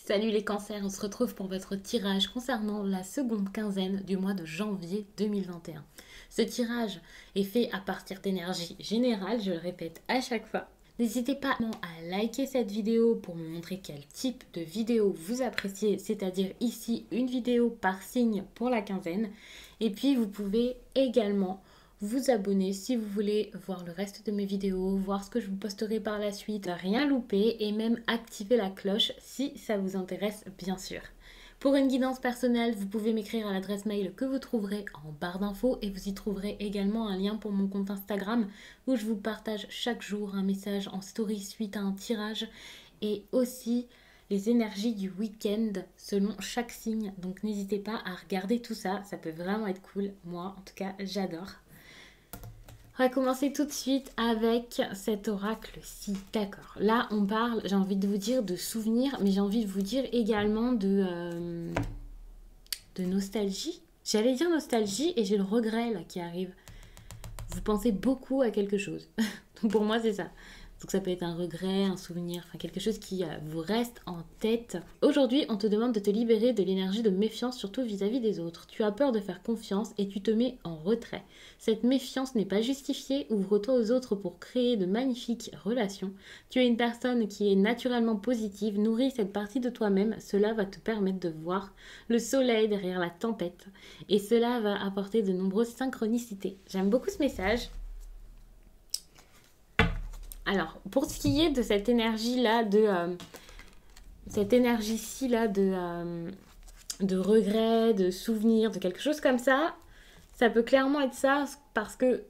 Salut les cancers, on se retrouve pour votre tirage concernant la seconde quinzaine du mois de janvier 2021. Ce tirage est fait à partir d'énergie générale, je le répète à chaque fois. N'hésitez pas à liker cette vidéo pour me montrer quel type de vidéo vous appréciez, c'est-à-dire ici une vidéo par signe pour la quinzaine. Et puis vous pouvez également vous abonner si vous voulez voir le reste de mes vidéos, voir ce que je vous posterai par la suite, rien louper et même activer la cloche si ça vous intéresse bien sûr. Pour une guidance personnelle, vous pouvez m'écrire à l'adresse mail que vous trouverez en barre d'infos et vous y trouverez également un lien pour mon compte Instagram où je vous partage chaque jour un message en story suite à un tirage et aussi les énergies du week-end selon chaque signe. Donc n'hésitez pas à regarder tout ça, ça peut vraiment être cool. Moi en tout cas j'adore. On va commencer tout de suite avec cet oracle-ci. D'accord. Là, on parle, j'ai envie de vous dire de souvenirs, mais j'ai envie de vous dire également de nostalgie. J'allais dire nostalgie et j'ai le regret là qui arrive. Vous pensez beaucoup à quelque chose. Donc pour moi, c'est ça. Donc ça peut être un regret, un souvenir, enfin quelque chose qui vous reste en tête. Aujourd'hui, on te demande de te libérer de l'énergie de méfiance, surtout vis-à-vis des autres. Tu as peur de faire confiance et tu te mets en retrait. Cette méfiance n'est pas justifiée, ouvre-toi aux autres pour créer de magnifiques relations. Tu es une personne qui est naturellement positive, nourris cette partie de toi-même, cela va te permettre de voir le soleil derrière la tempête. Et cela va apporter de nombreuses synchronicités. J'aime beaucoup ce message. Alors, pour ce qui est de cette énergie-là, cette énergie-ci là de regret, de souvenir, de quelque chose comme ça peut clairement être ça parce que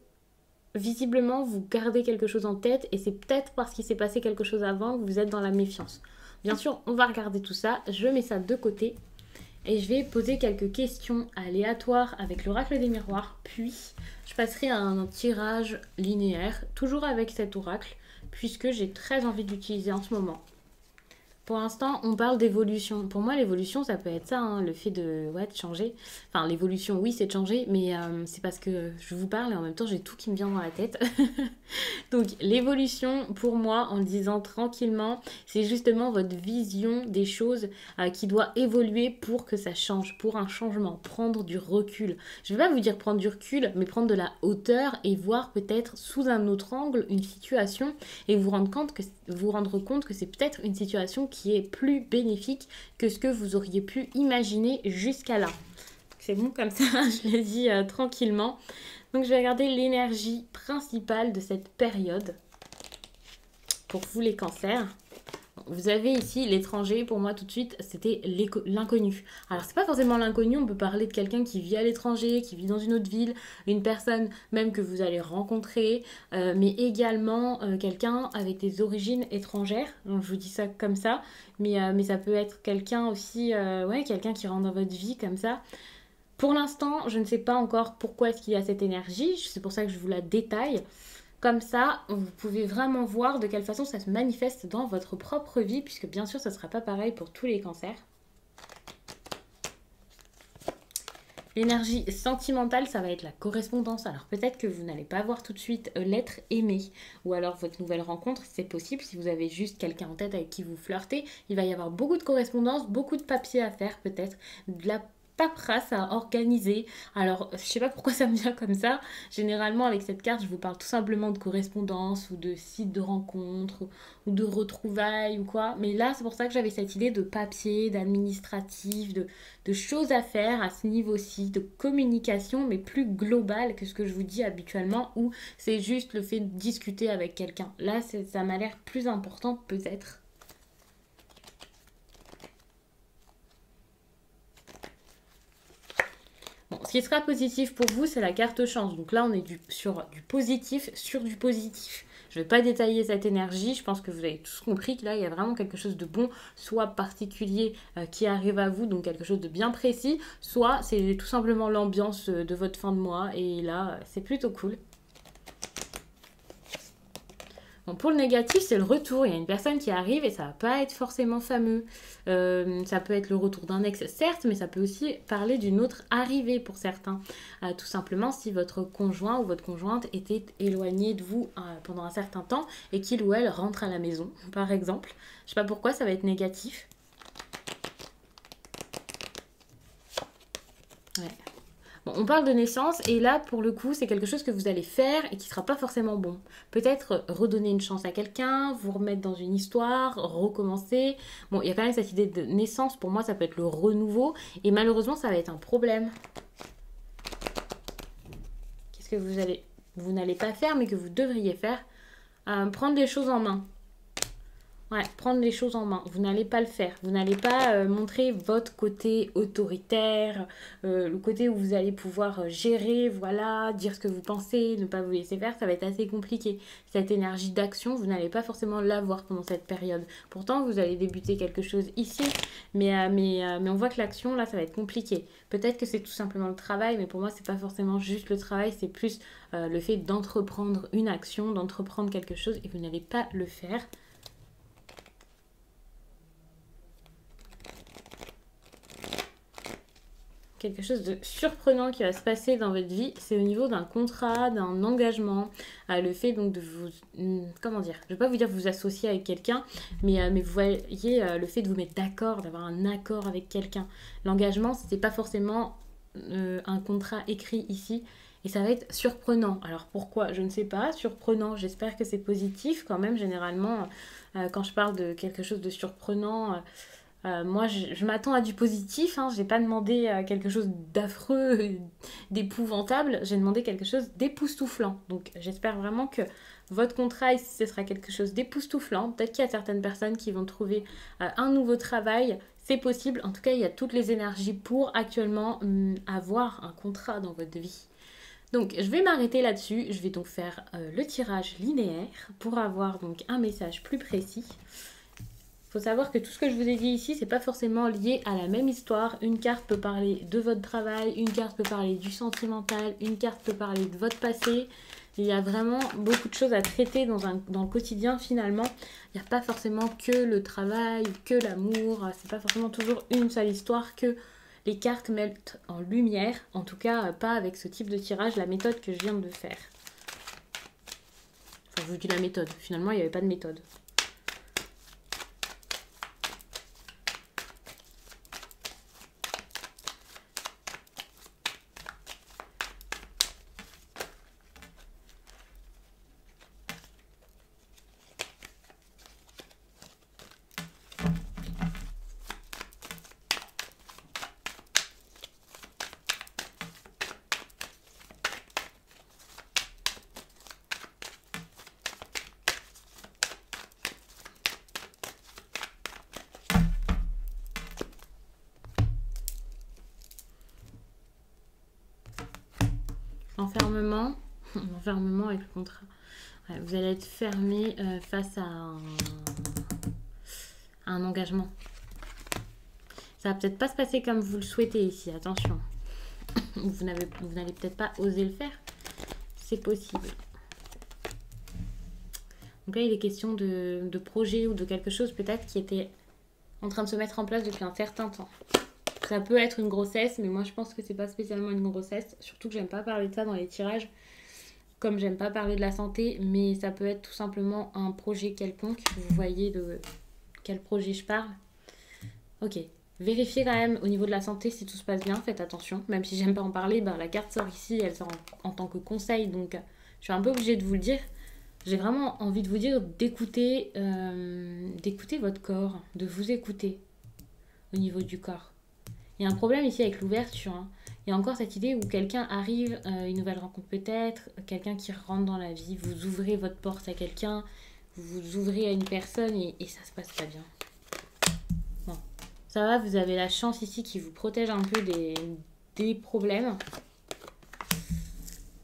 visiblement vous gardez quelque chose en tête et c'est peut-être parce qu'il s'est passé quelque chose avant que vous êtes dans la méfiance. Bien sûr, on va regarder tout ça, je mets ça de côté et je vais poser quelques questions aléatoires avec l'oracle des miroirs, puis je passerai à un tirage linéaire, toujours avec cet oracle, puisque j'ai très envie d'utiliser en ce moment. Pour l'instant, on parle d'évolution. Pour moi, l'évolution, ça peut être ça, hein, le fait de changer. Enfin, l'évolution, oui, c'est de changer, mais c'est parce que je vous parle et en même temps, j'ai tout qui me vient dans la tête. Donc, l'évolution, pour moi, en le disant tranquillement, c'est justement votre vision des choses qui doit évoluer pour que ça change, pour un changement, prendre du recul. Je ne vais pas vous dire prendre du recul, mais prendre de la hauteur et voir peut-être sous un autre angle une situation et vous rendre compte que c'est peut-être une situation qui est plus bénéfique que ce que vous auriez pu imaginer jusqu'à là. C'est bon comme ça, je le dis tranquillement. Donc je vais regarder l'énergie principale de cette période pour vous les cancers. Vous avez ici l'étranger, pour moi tout de suite, c'était l'inconnu. Alors c'est pas forcément l'inconnu, on peut parler de quelqu'un qui vit à l'étranger, qui vit dans une autre ville, une personne même que vous allez rencontrer, mais également quelqu'un avec des origines étrangères. Donc je vous dis ça comme ça, mais ça peut être quelqu'un aussi, quelqu'un qui rentre dans votre vie comme ça. Pour l'instant, je ne sais pas encore pourquoi est-ce qu'il y a cette énergie, c'est pour ça que je vous la détaille. Comme ça, vous pouvez vraiment voir de quelle façon ça se manifeste dans votre propre vie, puisque bien sûr, ça ne sera pas pareil pour tous les cancers. L'énergie sentimentale, ça va être la correspondance. Alors peut-être que vous n'allez pas voir tout de suite l'être aimé, ou alors votre nouvelle rencontre, c'est possible. Si vous avez juste quelqu'un en tête avec qui vous flirtez, il va y avoir beaucoup de correspondance, beaucoup de papiers à faire peut-être, de la paperasse à organiser. Alors, je sais pas pourquoi ça me vient comme ça. Généralement, avec cette carte, je vous parle tout simplement de correspondance ou de sites de rencontres ou de retrouvailles ou quoi. Mais là, c'est pour ça que j'avais cette idée de papier, d'administratif, de choses à faire à ce niveau-ci, de communication, mais plus globale que ce que je vous dis habituellement, où c'est juste le fait de discuter avec quelqu'un. Là, ça m'a l'air plus important peut-être. Bon, ce qui sera positif pour vous, c'est la carte chance. Donc là, on est sur du positif, sur du positif. Je ne vais pas détailler cette énergie. Je pense que vous avez tous compris que là, il y a vraiment quelque chose de bon, soit particulier qui arrive à vous, donc quelque chose de bien précis, soit c'est tout simplement l'ambiance de votre fin de mois. Et là, c'est plutôt cool. Bon, Donc, pour le négatif, c'est le retour. Il y a une personne qui arrive et ça va pas être forcément fameux. Ça peut être le retour d'un ex, certes, mais ça peut aussi parler d'une autre arrivée pour certains. Tout simplement, si votre conjoint ou votre conjointe était éloigné de vous pendant un certain temps et qu'il ou elle rentre à la maison, par exemple. Je sais pas pourquoi ça va être négatif. Ouais. Bon, on parle de naissance et là, pour le coup, c'est quelque chose que vous allez faire et qui sera pas forcément bon. Peut-être redonner une chance à quelqu'un, vous remettre dans une histoire, recommencer. Bon, il y a quand même cette idée de naissance. Pour moi, ça peut être le renouveau et malheureusement, ça va être un problème. Qu'est-ce que vous n'allez pas faire, mais que vous devriez faire? Prendre les choses en main. Ouais, prendre les choses en main. Vous n'allez pas le faire. Vous n'allez pas montrer votre côté autoritaire, le côté où vous allez pouvoir gérer, voilà, dire ce que vous pensez, ne pas vous laisser faire. Ça va être assez compliqué. Cette énergie d'action, vous n'allez pas forcément l'avoir pendant cette période. Pourtant, vous allez débuter quelque chose ici, mais on voit que l'action, là, ça va être compliqué. Peut-être que c'est tout simplement le travail, mais pour moi, c'est pas forcément juste le travail, c'est plus le fait d'entreprendre une action, d'entreprendre quelque chose, et vous n'allez pas le faire. Quelque chose de surprenant qui va se passer dans votre vie, c'est au niveau d'un contrat, d'un engagement, le fait donc de vous, comment dire, je ne vais pas vous dire vous associer avec quelqu'un, mais vous voyez le fait de vous mettre d'accord, d'avoir un accord avec quelqu'un. L'engagement, c'était pas forcément un contrat écrit ici, et ça va être surprenant. Alors pourquoi? Je ne sais pas, surprenant, j'espère que c'est positif quand même, généralement, quand je parle de quelque chose de surprenant... moi, je m'attends à du positif. Hein. Je n'ai pas demandé quelque chose d'affreux, d'épouvantable. J'ai demandé quelque chose d'époustouflant. Donc, j'espère vraiment que votre contrat, ce sera quelque chose d'époustouflant. Peut-être qu'il y a certaines personnes qui vont trouver un nouveau travail. C'est possible. En tout cas, il y a toutes les énergies pour actuellement avoir un contrat dans votre vie. Donc, je vais m'arrêter là-dessus. Je vais donc faire le tirage linéaire pour avoir donc un message plus précis. Il faut savoir que tout ce que je vous ai dit ici, c'est pas forcément lié à la même histoire. Une carte peut parler de votre travail, une carte peut parler du sentimental, une carte peut parler de votre passé. Il y a vraiment beaucoup de choses à traiter dans le quotidien finalement. Il n'y a pas forcément que le travail, que l'amour. C'est pas forcément toujours une seule histoire que les cartes mettent en lumière. En tout cas, pas avec ce type de tirage, la méthode que je viens de faire. Enfin, je vous dis la méthode. Finalement, il n'y avait pas de méthode. Enfermement, enfermement avec le contrat. Ouais, vous allez être fermé face à un engagement. Ça va peut-être pas se passer comme vous le souhaitez ici, attention. Vous n'allez peut-être pas oser le faire. C'est possible. Donc là, il est question de projet ou de quelque chose peut-être qui était en train de se mettre en place depuis un certain temps. Ça peut être une grossesse, mais moi je pense que c'est pas spécialement une grossesse. Surtout que j'aime pas parler de ça dans les tirages, comme j'aime pas parler de la santé, mais ça peut être tout simplement un projet quelconque. Vous voyez de quel projet je parle. Ok, vérifiez quand même au niveau de la santé si tout se passe bien, faites attention. Même si j'aime pas en parler, ben, la carte sort ici, elle sort en tant que conseil, donc je suis un peu obligée de vous le dire. J'ai vraiment envie de vous dire d'écouter votre corps, de vous écouter au niveau du corps. Il y a un problème ici avec l'ouverture. Hein. Il y a encore cette idée où quelqu'un arrive, une nouvelle rencontre peut-être, quelqu'un qui rentre dans la vie, vous ouvrez votre porte à quelqu'un, vous ouvrez à une personne et ça se passe pas bien. Bon, ça va, vous avez la chance ici qui vous protège un peu des problèmes.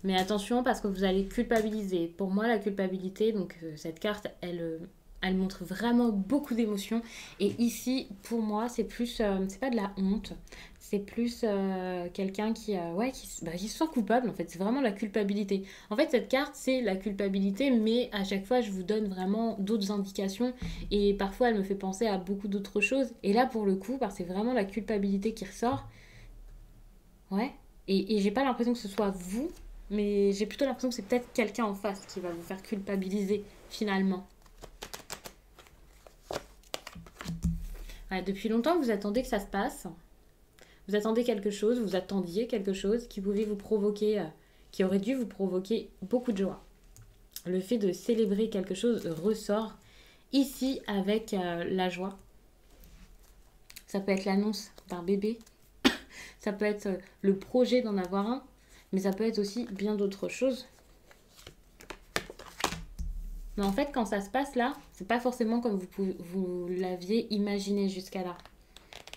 Mais attention parce que vous allez culpabiliser. Pour moi, la culpabilité, donc cette carte, elle elle montre vraiment beaucoup d'émotions. Et ici, pour moi, c'est plus, c'est pas de la honte, c'est plus quelqu'un qui, ouais, qui se sent coupable en fait. C'est vraiment la culpabilité. En fait, cette carte, c'est la culpabilité, mais à chaque fois, je vous donne vraiment d'autres indications. Et parfois, elle me fait penser à beaucoup d'autres choses. Et là, pour le coup, c'est vraiment la culpabilité qui ressort. Ouais. Et j'ai pas l'impression que ce soit vous, mais j'ai plutôt l'impression que c'est peut-être quelqu'un en face qui va vous faire culpabiliser finalement. Ouais, depuis longtemps, vous attendez que ça se passe. Vous attendez quelque chose, vous attendiez quelque chose qui pouvait vous provoquer, qui aurait dû vous provoquer beaucoup de joie. Le fait de célébrer quelque chose ressort ici avec la joie. Ça peut être l'annonce d'un bébé, ça peut être le projet d'en avoir un, mais ça peut être aussi bien d'autres choses. Mais en fait, quand ça se passe là, c'est pas forcément comme vous l'aviez imaginé jusqu'à là.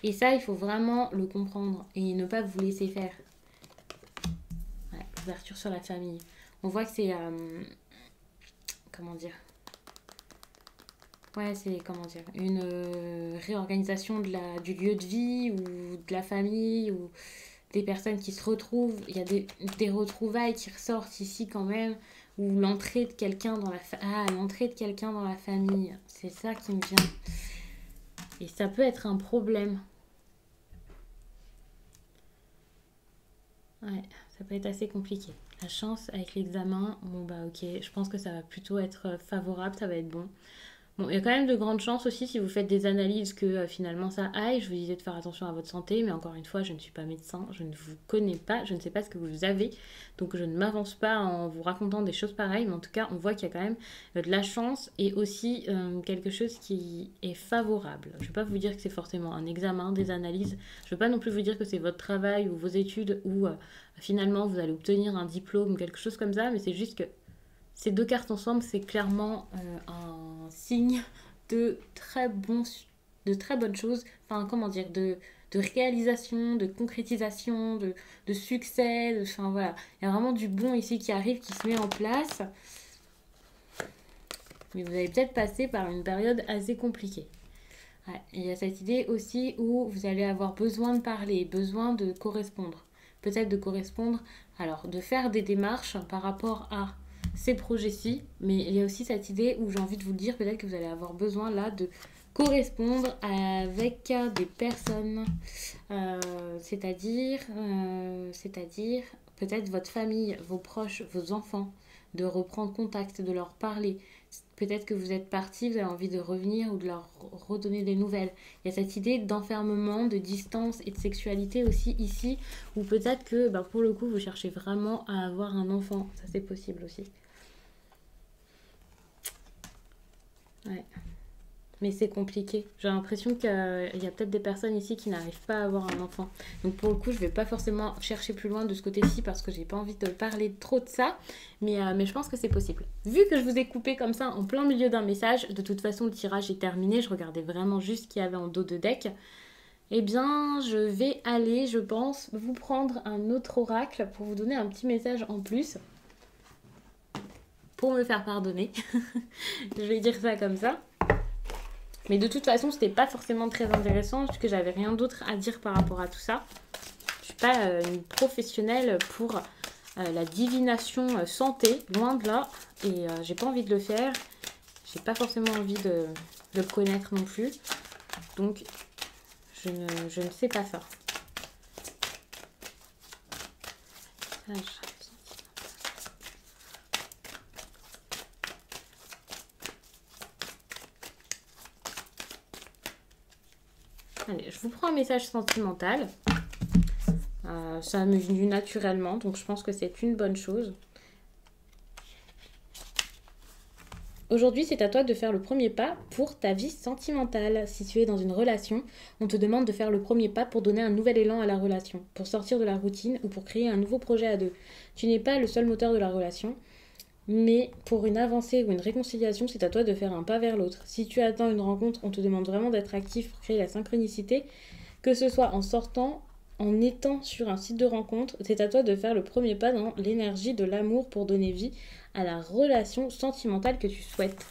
Et ça, il faut vraiment le comprendre et ne pas vous laisser faire. Ouais, ouverture sur la famille. On voit que c'est... comment dire? Ouais, c'est comment dire, une réorganisation du lieu de vie ou de la famille ou des personnes qui se retrouvent. Il y a des retrouvailles qui ressortent ici quand même. Ou l'entrée de quelqu'un dans l'entrée de quelqu'un dans la famille. C'est ça qui me vient. Et ça peut être un problème. Ouais, ça peut être assez compliqué. La chance avec l'examen, bon bah ok, je pense que ça va plutôt être favorable, ça va être bon. Bon, il y a quand même de grandes chances aussi si vous faites des analyses que finalement ça aille. Je vous disais de faire attention à votre santé, mais encore une fois, je ne suis pas médecin, je ne vous connais pas, je ne sais pas ce que vous avez, donc je ne m'avance pas en vous racontant des choses pareilles, mais en tout cas, on voit qu'il y a quand même de la chance et aussi quelque chose qui est favorable. Je ne vais pas vous dire que c'est forcément un examen, des analyses, je ne veux pas non plus vous dire que c'est votre travail ou vos études ou finalement vous allez obtenir un diplôme ou quelque chose comme ça, mais c'est juste que ces deux cartes ensemble, c'est clairement un signe de de très bonnes choses. Enfin, comment dire, de réalisation, de concrétisation, de succès. Enfin, voilà. Il y a vraiment du bon ici qui arrive, qui se met en place. Mais vous allez peut-être passer par une période assez compliquée. Ouais. Et il y a cette idée aussi où vous allez avoir besoin de parler, besoin de correspondre. Peut-être de correspondre, alors de faire des démarches par rapport à ces projets-ci, mais il y a aussi cette idée où j'ai envie de vous le dire, peut-être que vous allez avoir besoin là de correspondre avec des personnes, c'est-à-dire peut-être votre famille, vos proches, vos enfants, de reprendre contact, de leur parler. Peut-être que vous êtes parti, vous avez envie de revenir ou de leur redonner des nouvelles. Il y a cette idée d'enfermement, de distance et de sexualité aussi ici, ou peut-être que pour le coup vous cherchez vraiment à avoir un enfant. Ça c'est possible aussi. Ouais. Mais c'est compliqué. J'ai l'impression qu'il y a peut-être des personnes ici qui n'arrivent pas à avoir un enfant. Donc pour le coup, je vais pas forcément chercher plus loin de ce côté-ci parce que j'ai pas envie de parler trop de ça. Mais je pense que c'est possible. Vu que je vous ai coupé comme ça en plein milieu d'un message, de toute façon le tirage est terminé. Je regardais vraiment juste ce qu'il y avait en dos de deck. Eh bien, je vais aller, je pense, vous prendre un autre oracle pour vous donner un petit message en plus. Pour me faire pardonner. Je vais dire ça comme ça. Mais de toute façon, c'était pas forcément très intéressant puisque j'avais rien d'autre à dire par rapport à tout ça. Je suis pas une professionnelle pour la divination santé, loin de là. Et j'ai pas envie de le faire. J'ai pas forcément envie de le connaître non plus. Donc, je ne sais pas ça. Allez, je vous prends un message sentimental. Ça m'est venu naturellement, donc je pense que c'est une bonne chose. Aujourd'hui, c'est à toi de faire le premier pas pour ta vie sentimentale. Si tu es dans une relation, on te demande de faire le premier pas pour donner un nouvel élan à la relation, pour sortir de la routine ou pour créer un nouveau projet à deux. Tu n'es pas le seul moteur de la relation, mais pour une avancée ou une réconciliation, c'est à toi de faire un pas vers l'autre. Si tu attends une rencontre, on te demande vraiment d'être actif pour créer la synchronicité, que ce soit en sortant, en étant sur un site de rencontre, c'est à toi de faire le premier pas dans l'énergie de l'amour pour donner vie à la relation sentimentale que tu souhaites.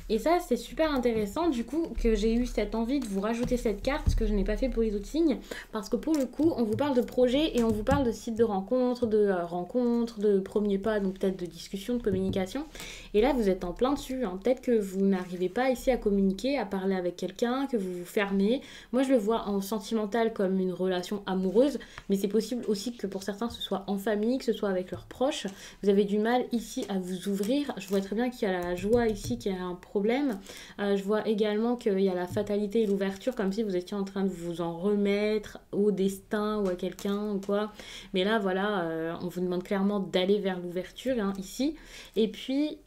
Et ça, c'est super intéressant, du coup, que j'ai eu cette envie de vous rajouter cette carte, ce que je n'ai pas fait pour les autres signes, parce que pour le coup, on vous parle de projet et on vous parle de sites de rencontres, de premiers pas, donc peut-être de discussion, de communication. Et là, vous êtes en plein dessus, hein. Peut-être que vous n'arrivez pas ici à communiquer, à parler avec quelqu'un, que vous vous fermez. Moi, je le vois en sentimental comme une relation amoureuse, mais c'est possible aussi que pour certains, ce soit en famille, que ce soit avec leurs proches. Vous avez du mal ici à vous ouvrir. Je vois très bien qu'il y a la joie ici, qu'il y a un problème. Je vois également qu'il y a la fatalité et l'ouverture, comme si vous étiez en train de vous en remettre au destin ou à quelqu'un ou quoi. Mais là, voilà, on vous demande clairement d'aller vers l'ouverture, hein, ici. Et puis,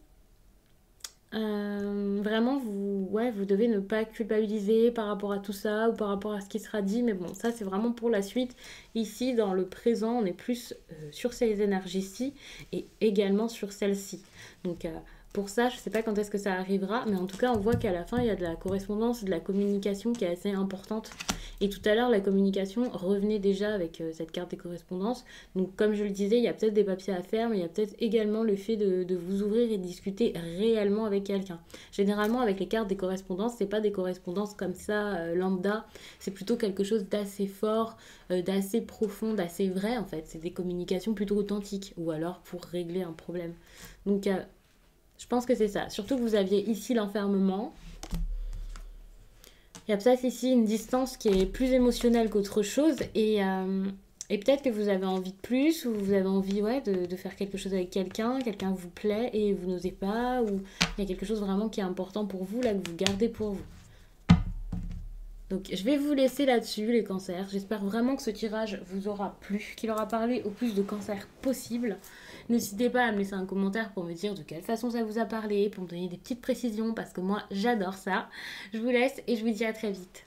vraiment, vous devez ne pas culpabiliser par rapport à tout ça ou par rapport à ce qui sera dit. Mais bon, ça, c'est vraiment pour la suite. Ici, dans le présent, on est plus sur ces énergies-ci et également sur celles-ci. Donc, pour ça, je ne sais pas quand est-ce que ça arrivera, mais en tout cas, on voit qu'à la fin, il y a de la correspondance, de la communication qui est assez importante. Et tout à l'heure, la communication revenait déjà avec cette carte des correspondances. Donc, comme je le disais, il y a peut-être des papiers à faire, mais il y a peut-être également le fait de vous ouvrir et de discuter réellement avec quelqu'un. Généralement, avec les cartes des correspondances, c'est pas des correspondances comme ça, lambda. C'est plutôt quelque chose d'assez fort, d'assez profond, d'assez vrai, en fait. C'est des communications plutôt authentiques, ou alors pour régler un problème. Donc, je pense que c'est ça. Surtout que vous aviez ici l'enfermement. Il y a peut-être ici une distance qui est plus émotionnelle qu'autre chose. Et peut-être que vous avez envie de plus, ou vous avez envie de faire quelque chose avec quelqu'un vous plaît et vous n'osez pas, ou il y a quelque chose vraiment qui est important pour vous, là, que vous gardez pour vous. Donc je vais vous laisser là-dessus, les cancers. J'espère vraiment que ce tirage vous aura plu, qu'il aura parlé au plus de cancers possible. N'hésitez pas à me laisser un commentaire pour me dire de quelle façon ça vous a parlé, pour me donner des petites précisions, parce que moi j'adore ça. Je vous laisse et je vous dis à très vite.